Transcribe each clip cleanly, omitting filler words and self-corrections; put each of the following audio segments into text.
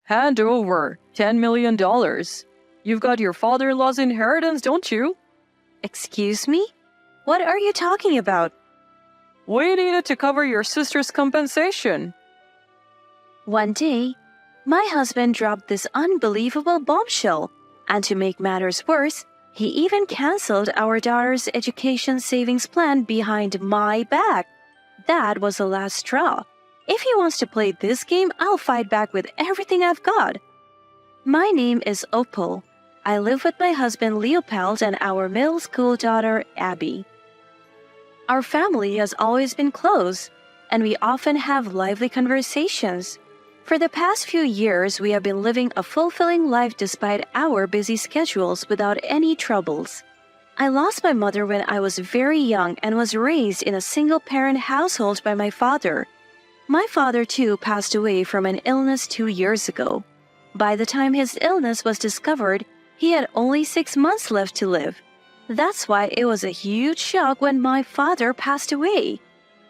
Hand over $10 million. You've got your father-in-law's inheritance, don't you? Excuse me? What are you talking about? We need it to cover your sister's compensation. One day, my husband dropped this unbelievable bombshell, and to make matters worse, he even canceled our daughter's education savings plan behind my back. That was the last straw. If he wants to play this game, I'll fight back with everything I've got. My name is Opal. I live with my husband Leopold and our middle school daughter Abby. Our family has always been close, and we often have lively conversations. For the past few years, we have been living a fulfilling life despite our busy schedules without any troubles. I lost my mother when I was very young and was raised in a single-parent household by my father. My father, too, passed away from an illness 2 years ago. By the time his illness was discovered, he had only 6 months left to live. That's why it was a huge shock when my father passed away.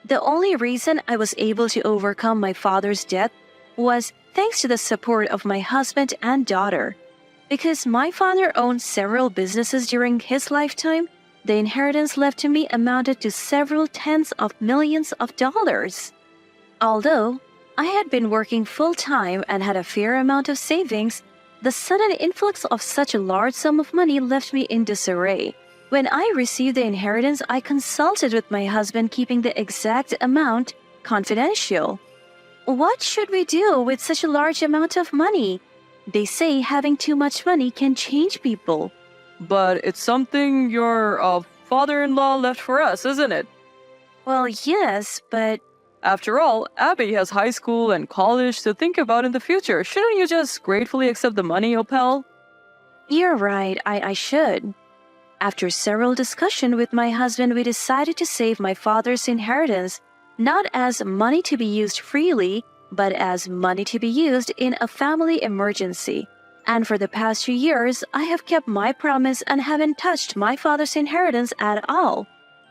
The only reason I was able to overcome my father's death was thanks to the support of my husband and daughter. Because my father owned several businesses during his lifetime, the inheritance left to me amounted to several tens of millions of dollars. Although I had been working full-time and had a fair amount of savings, the sudden influx of such a large sum of money left me in disarray. When I received the inheritance, I consulted with my husband, keeping the exact amount confidential. What should we do with such a large amount of money? They say having too much money can change people. But it's something your father-in-law left for us, isn't it? Well, yes, but... After all, Abby has high school and college to think about in the future. Shouldn't you just gratefully accept the money, Opal? You're right, I should. After several discussions with my husband, we decided to save my father's inheritance, not as money to be used freely, but as money to be used in a family emergency. And for the past 2 years, I have kept my promise and haven't touched my father's inheritance at all.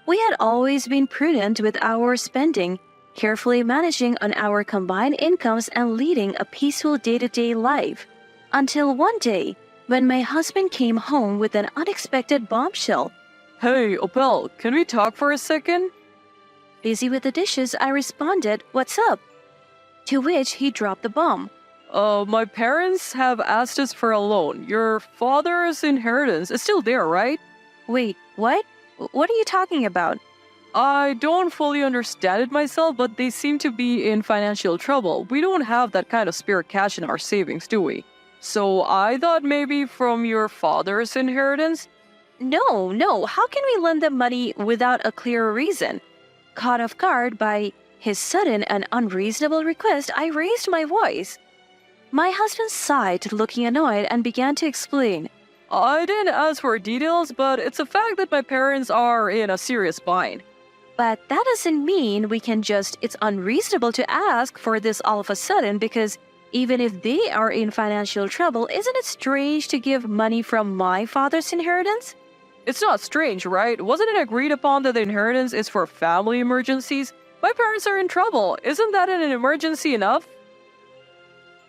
We had always been prudent with our spending, carefully managing on our combined incomes and leading a peaceful day-to-day life. Until one day, when my husband came home with an unexpected bombshell. Hey, Opal, can we talk for a second? Busy with the dishes, I responded, "What's up?" To which he dropped the bomb. My parents have asked us for a loan. Your father's inheritance is still there, right? Wait, what? What are you talking about? I don't fully understand it myself, but they seem to be in financial trouble. We don't have that kind of spare cash in our savings, do we? So I thought maybe from your father's inheritance? No, how can we lend them money without a clear reason? Caught off guard by his sudden and unreasonable request, I raised my voice. My husband sighed, looking annoyed, and began to explain. I didn't ask for details, but it's a fact that my parents are in a serious bind. But that doesn't mean we can it's unreasonable to ask for this all of a sudden, because even if they are in financial trouble, isn't it strange to give money from my father's inheritance? It's not strange, right? Wasn't it agreed upon that the inheritance is for family emergencies? My parents are in trouble. Isn't that an emergency enough?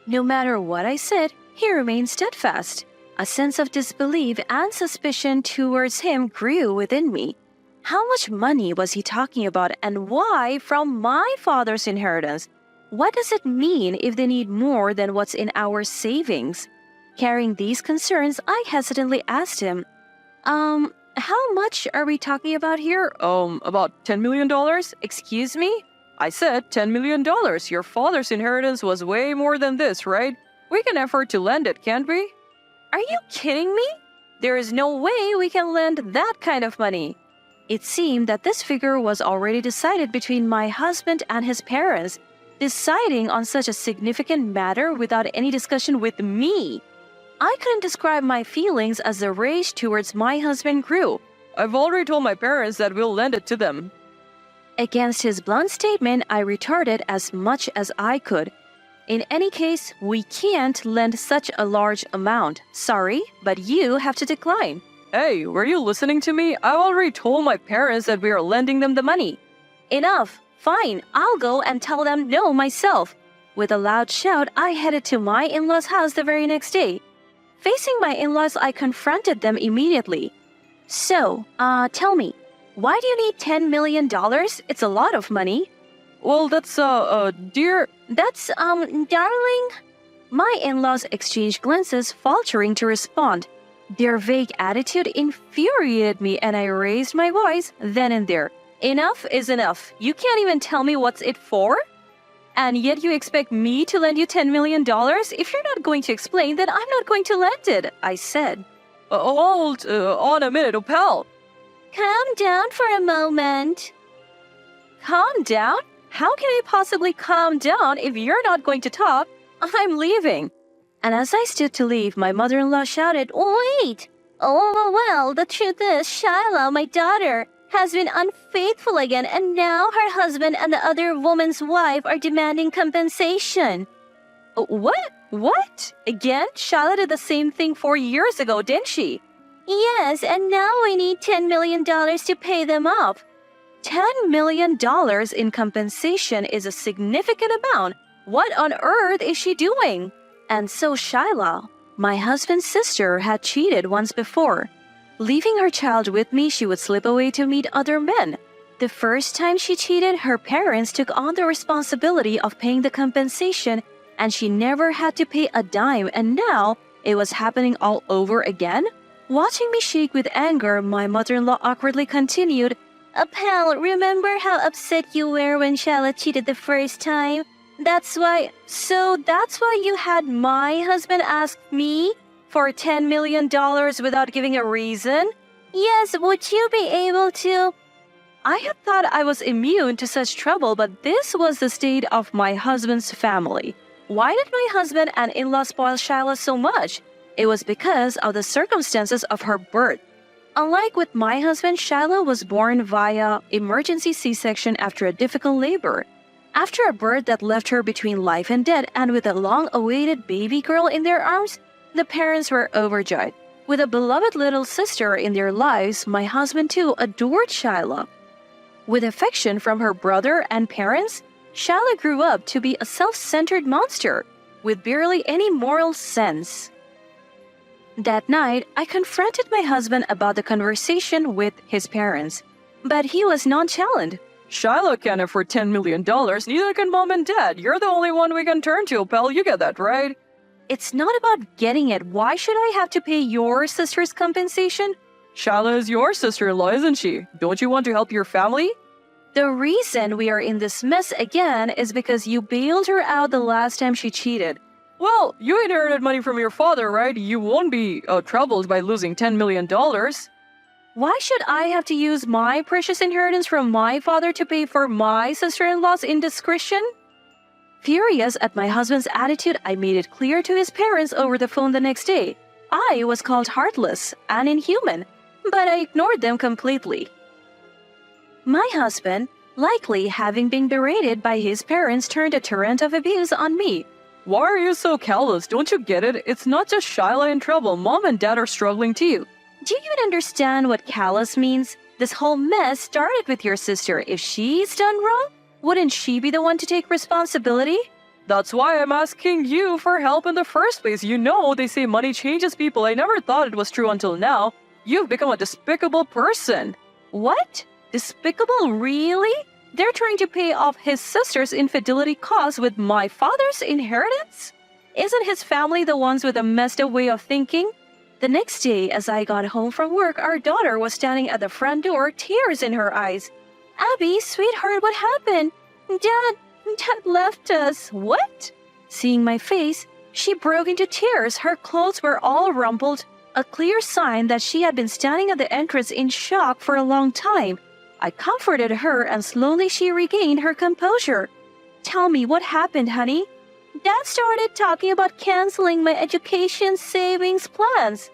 No matter what I said, he remained steadfast. A sense of disbelief and suspicion towards him grew within me. How much money was he talking about, and why from my father's inheritance? What does it mean if they need more than what's in our savings? Carrying these concerns, I hesitantly asked him, how much are we talking about here? About $10 million? Excuse me? I said $10 million. Your father's inheritance was way more than this, right? We can afford to lend it, can't we? Are you kidding me? There is no way we can lend that kind of money. It seemed that this figure was already decided between my husband and his parents, deciding on such a significant matter without any discussion with me. I couldn't describe my feelings as the rage towards my husband grew. I've already told my parents that we'll lend it to them. Against his blunt statement, I retorted as much as I could. In any case, we can't lend such a large amount. Sorry, but you have to decline. Hey, were you listening to me? I already told my parents that we are lending them the money. Enough. Fine, I'll go and tell them no myself. With a loud shout, I headed to my in-laws' house the very next day. Facing my in-laws, I confronted them immediately. So, tell me, why do you need $10 million? It's a lot of money. Well, that's, dear. That's, darling. My in-laws exchanged glances, faltering to respond. Their vague attitude infuriated me, and I raised my voice then and there. Enough is enough. You can't even tell me what's it for? And yet you expect me to lend you $10 million? If you're not going to explain, then I'm not going to lend it, I said. Hold on a minute, Opal. Calm down for a moment. Calm down? How can I possibly calm down if you're not going to talk? I'm leaving. And as I stood to leave, my mother-in-law shouted, "Wait! Oh, well, the truth is, Shiloh, my daughter, has been unfaithful again, and now her husband and the other woman's wife are demanding compensation." What? What? Again? Shiloh did the same thing 4 years ago, didn't she? Yes, and now we need $10 million to pay them off. $10 million in compensation is a significant amount. What on earth is she doing? And so Shiloh, my husband's sister, had cheated once before. Leaving her child with me, she would slip away to meet other men. The first time she cheated, her parents took on the responsibility of paying the compensation, and she never had to pay a dime, and now it was happening all over again? Watching me shake with anger, my mother-in-law awkwardly continued, "Pal, remember how upset you were when Shiloh cheated the first time? That's why you had my husband ask me for $10 million without giving a reason? Yes, would you be able to?" I had thought I was immune to such trouble, but this was the state of my husband's family. Why did my husband and in-law spoil Shiloh so much? It was because of the circumstances of her birth. Unlike with my husband, Shiloh was born via emergency C-section after a difficult labor. After a birth that left her between life and death, and with a long-awaited baby girl in their arms, the parents were overjoyed. With a beloved little sister in their lives, my husband too adored Shiloh. With affection from her brother and parents, Shiloh grew up to be a self-centered monster with barely any moral sense. That night, I confronted my husband about the conversation with his parents, but he was nonchalant. Shiloh can't afford $10 million, neither can mom and dad. You're the only one we can turn to, Opal. You get that, right? It's not about getting it. Why should I have to pay your sister's compensation? Shiloh is your sister-in-law, isn't she? Don't you want to help your family? The reason we are in this mess again is because you bailed her out the last time she cheated. Well, you inherited money from your father, right? You won't be troubled by losing $10 million. Why should I have to use my precious inheritance from my father to pay for my sister-in-law's indiscretion? Furious at my husband's attitude, I made it clear to his parents over the phone the next day. I was called heartless and inhuman, but I ignored them completely. My husband, likely having been berated by his parents, turned a torrent of abuse on me. Why are you so callous? Don't you get it? It's not just Shiloh in trouble. Mom and dad are struggling too. Do you even understand what callous means? This whole mess started with your sister. If she's done wrong, wouldn't she be the one to take responsibility? That's why I'm asking you for help in the first place. You know, they say money changes people. I never thought it was true until now. You've become a despicable person. What? Despicable? Really? They're trying to pay off his sister's infidelity costs with my father's inheritance? Isn't his family the ones with a messed up way of thinking? The next day, as I got home from work, our daughter was standing at the front door, tears in her eyes. "Abby, sweetheart, what happened? Dad left us." What? Seeing my face, she broke into tears. Her clothes were all rumpled, a clear sign that she had been standing at the entrance in shock for a long time. I comforted her, and slowly she regained her composure. "Tell me, what happened, honey?" "Dad started talking about canceling my education savings plans."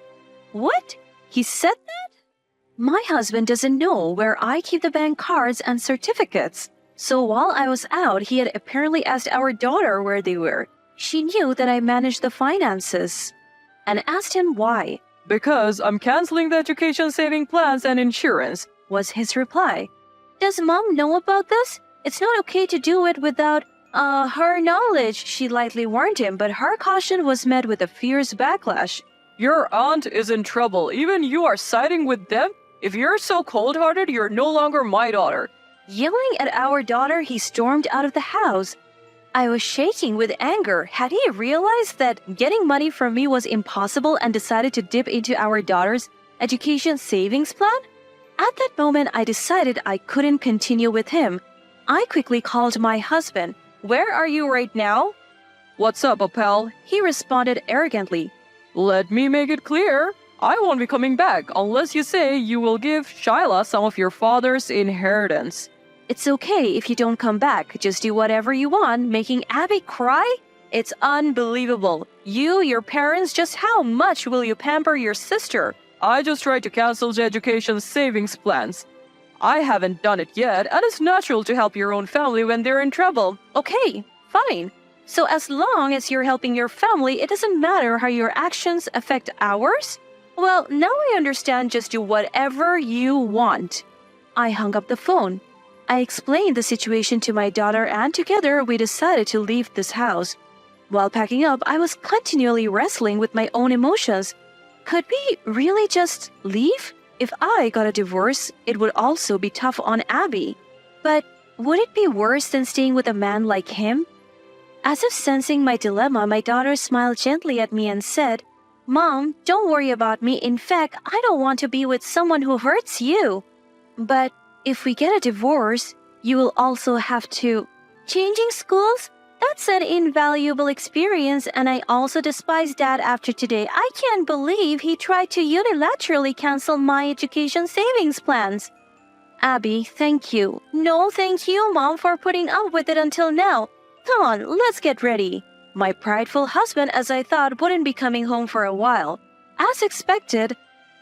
"What? He said that?" My husband doesn't know where I keep the bank cards and certificates. So while I was out, he had apparently asked our daughter where they were. She knew that I managed the finances, and asked him why. "Because I'm canceling the education saving plans and insurance," was his reply. "Does Mom know about this? It's not okay to do it without Her knowledge, she lightly warned him, but her caution was met with a fierce backlash. Your aunt is in trouble. Even you are siding with them? If you're so cold-hearted, you're no longer my daughter. Yelling at our daughter, he stormed out of the house. I was shaking with anger. Had he realized that getting money from me was impossible and decided to dip into our daughter's education savings plan? At that moment, I decided I couldn't continue with him. I quickly called my husband. "Where are you right now?" What's up, Apel? He responded arrogantly. Let me make it clear. I won't be coming back unless you say you will give Shyla some of your father's inheritance. "It's okay if you don't come back. Just do whatever you want," making Abby cry? It's unbelievable. You, your parents, just how much will you pamper your sister? I just tried to cancel the education savings plans. I haven't done it yet, and it's natural to help your own family when they're in trouble. Okay, fine. So as long as you're helping your family, it doesn't matter how your actions affect ours? Well, now I understand. Just do whatever you want. I hung up the phone. I explained the situation to my daughter, and together we decided to leave this house. While packing up, I was continually wrestling with my own emotions. Could we really just leave? If I got a divorce, it would also be tough on Abby. But would it be worse than staying with a man like him? As if sensing my dilemma, my daughter smiled gently at me and said, "Mom, don't worry about me. In fact, I don't want to be with someone who hurts you. But if we get a divorce, you will also have to..." Changing schools? That's an invaluable experience, and I also despise Dad after today. I can't believe he tried to unilaterally cancel my education savings plans. Abby, thank you. No, thank you, Mom, for putting up with it until now. Come on, let's get ready. My prideful husband, as I thought, wouldn't be coming home for a while. As expected,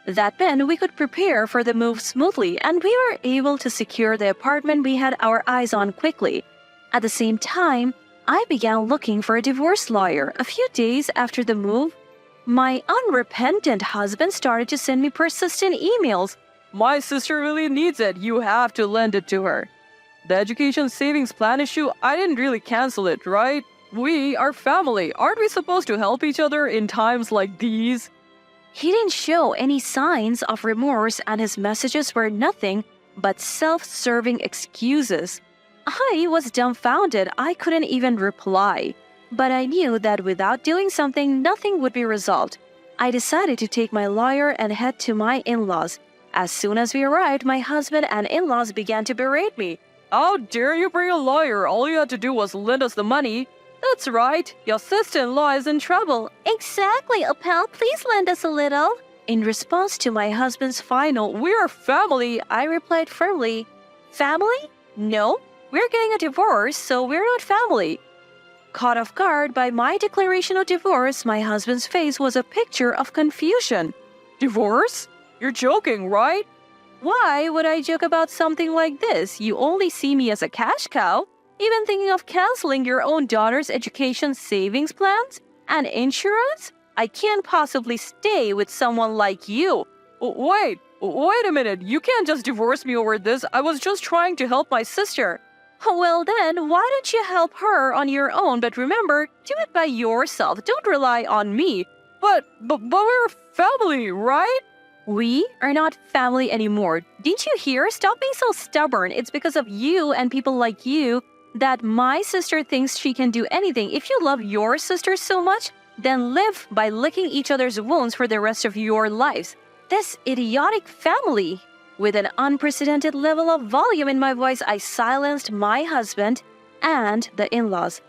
that meant we could prepare for the move smoothly, and we were able to secure the apartment we had our eyes on quickly. At the same time, I began looking for a divorce lawyer. A few days after the move, my unrepentant husband started to send me persistent emails. My sister really needs it. You have to lend it to her. The education savings plan issue, I didn't really cancel it, right? We are family. Aren't we supposed to help each other in times like these? He didn't show any signs of remorse, and his messages were nothing but self-serving excuses. I was dumbfounded. I couldn't even reply. But I knew that without doing something, nothing would be resolved. I decided to take my lawyer and head to my in-laws. As soon as we arrived, my husband and in-laws began to berate me. How dare you bring a lawyer? All you had to do was lend us the money. That's right. Your sister-in-law is in trouble. Exactly, Apel. Please lend us a little. In response to my husband's final, "We're family," I replied firmly, "Family? No. We're getting a divorce, so we're not family." Caught off guard by my declaration of divorce, my husband's face was a picture of confusion. Divorce? You're joking, right? Why would I joke about something like this? You only see me as a cash cow. Even thinking of canceling your own daughter's education savings plans and insurance? I can't possibly stay with someone like you. Wait a minute. You can't just divorce me over this. I was just trying to help my sister. Well then, why don't you help her on your own? But remember, do it by yourself. Don't rely on me. But we're family, right? We are not family anymore. Didn't you hear? Stop being so stubborn. It's because of you and people like you that my sister thinks she can do anything. If you love your sister so much, then live by licking each other's wounds for the rest of your lives. This idiotic family. With an unprecedented level of volume in my voice, I silenced my husband and the in-laws.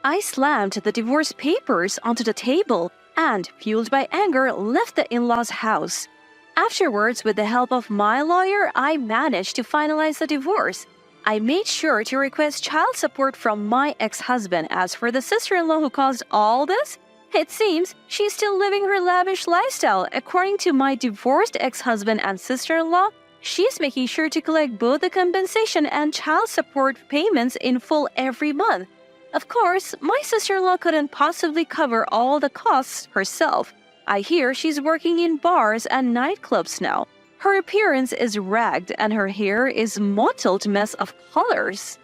I slammed the divorce papers onto the table and, fueled by anger, left the in-laws' house. Afterwards, with the help of my lawyer, I managed to finalize the divorce. I made sure to request child support from my ex-husband. As for the sister-in-law who caused all this, it seems she's still living her lavish lifestyle. According to my divorced ex-husband and sister-in-law, she's making sure to collect both the compensation and child support payments in full every month. Of course, my sister-in-law couldn't possibly cover all the costs herself. I hear she's working in bars and nightclubs now. Her appearance is ragged and her hair is mottled mess of colors.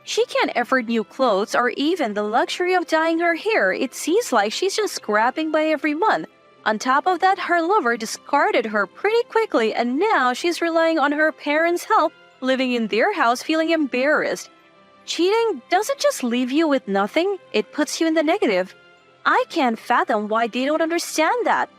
She can't afford new clothes or even the luxury of dyeing her hair. It seems like she's just scrapping by every month. On top of that, her lover discarded her pretty quickly and now she's relying on her parents' help, living in their house feeling embarrassed. Cheating doesn't just leave you with nothing, it puts you in the negative. I can't fathom why they don't understand that.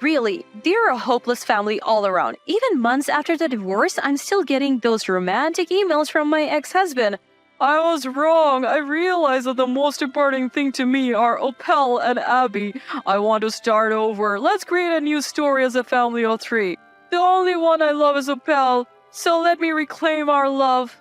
Really, they're a hopeless family all around. Even months after the divorce, I'm still getting those romantic emails from my ex-husband. I was wrong. I realized that the most important thing to me are Opal and Abby. I want to start over. Let's create a new story as a family of 3. The only one I love is Opal, so let me reclaim our love.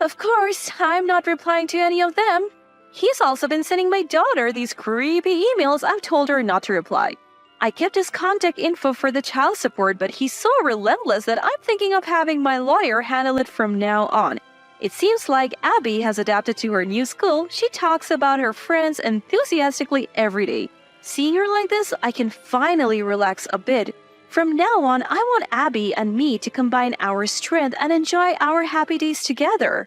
Of course, I'm not replying to any of them. He's also been sending my daughter these creepy emails. I've told her not to reply. I kept his contact info for the child support, but he's so relentless that I'm thinking of having my lawyer handle it from now on. It seems like Abby has adapted to her new school. She talks about her friends enthusiastically every day. Seeing her like this, I can finally relax a bit. From now on, I want Abby and me to combine our strength and enjoy our happy days together.